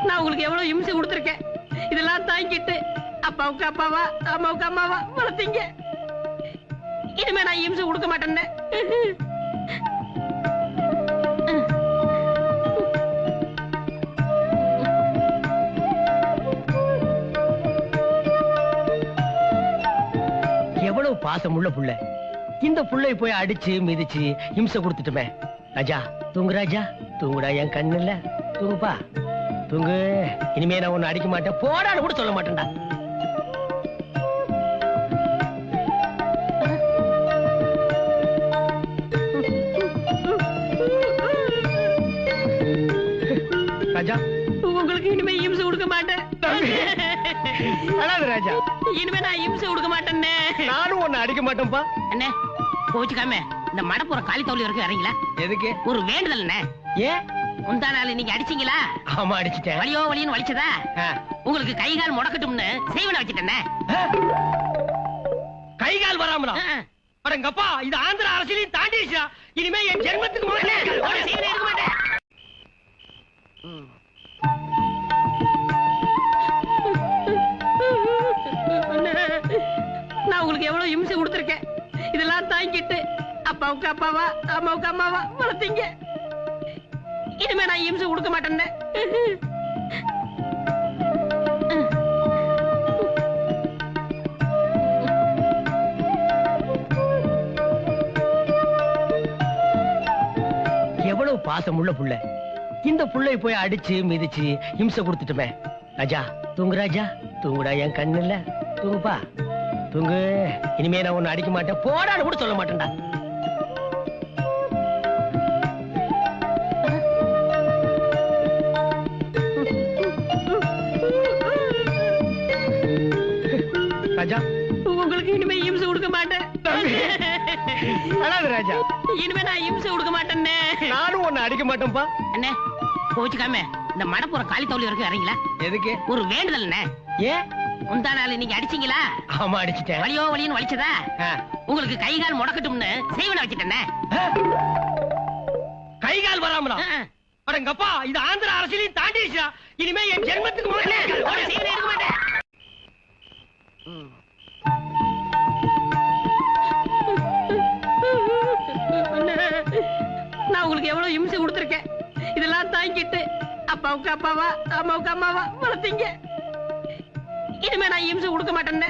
நான் உங்களுக்கு எவ்வளவு இம்சை கொடுத்திருக்கேன். இதெல்லாம் தாங்கிட்டு அப்பாவுக்கு அப்பாவா அம்மாவுக்கு அம்மாவா வளர்த்தீங்க. இனிமே நான் இம்சை கொடுக்க மாட்டேன்னு. எவ்வளவு பாசம் உள்ள புள்ள. இந்த புள்ளை போய் அடிச்சு மிதிச்சு இம்சை கொடுத்துட்டுமே. ராஜா தூங்கு, ராஜா தூங்குடா, என் கண்ணு இல்ல, தூங்குப்பா தூங்கு. இனிமே நான் ஒண்ணு அடிக்க மாட்டேன், போடான்னு கூட சொல்ல மாட்டேன்டா. ராஜா உங்களுக்கு இனிமே இம்சை கொடுக்க மாட்டேன். ராஜா இனிமே நான் இம்சை கொடுக்க மாட்டேன்னு. நானும் ஒண்ணு அடிக்க மாட்டேன்ப்பா. அண்ணே கோச்சுக்காம இந்த மடப்புற காலி தோல் வரைக்கும் இறங்கல. எதுக்கு? ஒரு வேண்டுதல் அண்ணே. ஏன்? முந்தா நாள் நீங்க அடிச்சீங்களா? ஆமா அடிச்சிட்டேன். வலியோ வலின்னு வலிச்சதா? உங்களுக்கு கை கால் முடக்கட்டும்னு செய்வன வச்சுட்டேன். கை கால் வராமலா? அடங்கப்பா, இது ஆந்திர அரசியலையும் தாண்டிடுச்சா. இனிமே என் ஜென்மத்துக்கு செய்வன இருக்க மாட்டேன். நான் உங்களுக்கு எவ்வளவு இம்சை கொடுத்திருக்கேன். இதெல்லாம் தாங்கிட்டு அப்பாவுக்கு அப்பாவா அம்மாவுக்கு அம்மாவா வளர்த்தீங்க. இனிமே நான் இம்சை கொடுக்க மாட்டேன்னு. எவ்வளவு பாசம் உள்ள புள்ள. இந்த புள்ளை போய் அடிச்சு மிதிச்சு இம்சை கொடுத்துட்டுமே. ராஜா தூங்கு, ராஜா தூங்குடா, என் கண்ணு இல்ல, தூங்குப்பா தூங்கு. இனிமே நான் ஒண்ணு அடிக்க மாட்டேன், போடான்னு கூட சொல்ல மாட்டேன்டா. ராஜா உங்களுக்கு இனிமே இம்சை கொடுக்க மாட்டேன். ராஜா இனிமே நான் இம்சை கொடுக்க மாட்டேன்னு. நானும் ஒண்ணு அடிக்க மாட்டேன்ப்பா. அண்ணே கோச்சுக்காம இந்த மடப்புற காலி தோல் வரைக்கும் இறங்கல. எதுக்கு? ஒரு வேண்டுதல் அண்ணே. ஏன்? முந்தா நாள் நீங்க அடிச்சீங்களா? ஆமா அடிச்சிட்டேன். வலியோ வலின்னு வலிச்சதா? உங்களுக்கு கை கால் முடக்கட்டும்னு செய்வன வச்சுட்டேன். கை கால் வராமலா? அடங்கப்பா, இது ஆந்திர அரசியலையும் தாண்டிடுச்சா. இனிமே என் ஜென்மத்துக்கு செய்வன இருக்க மாட்டேன். நான் உங்களுக்கு எவ்வளவு இம்சை கொடுத்திருக்கேன். இதெல்லாம் தாங்கிட்டு அப்பாவுக்கு அப்பாவா அம்மாவுக்கு அம்மாவா வளர்த்தீங்க. இனிமே நான் இம்சை கொடுக்க மாட்டேன்னு.